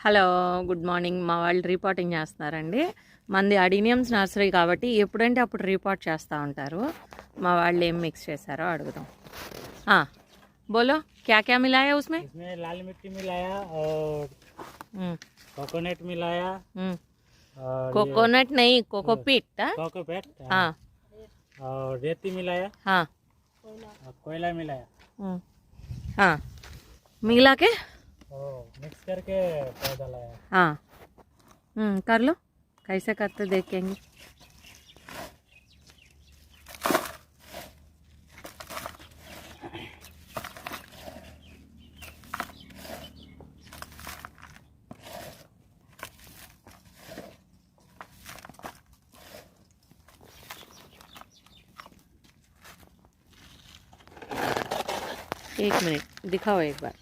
Hello good morning. మా వాళ్ళు reporting చేస్తున్నారండి. మంది అడీనియమ్స్ నర్సరీ కాబట్టి ఎప్పుడంటే అప్పుడు రిపోర్ట్ చేస్తూ ఉంటారు. మా వాళ్ళు ఏం మిక్స్ చేశారో అడుగుదాం. बोलो क्या क्या मिलाया उसमें? इसमें लाल मिट्टी मिलाया और कोकोनट मिलाया और कोकोनट नहीं कोकोपीट। कोकोपीट हाँ और रेती मिलाया, हाँ और कोयला मिलाया हाँ मिला के और मिक्स करके पौधा लाया। हाँ कर लो कैसे करते देखेंगे। एक मिनट दिखाओ एक बार।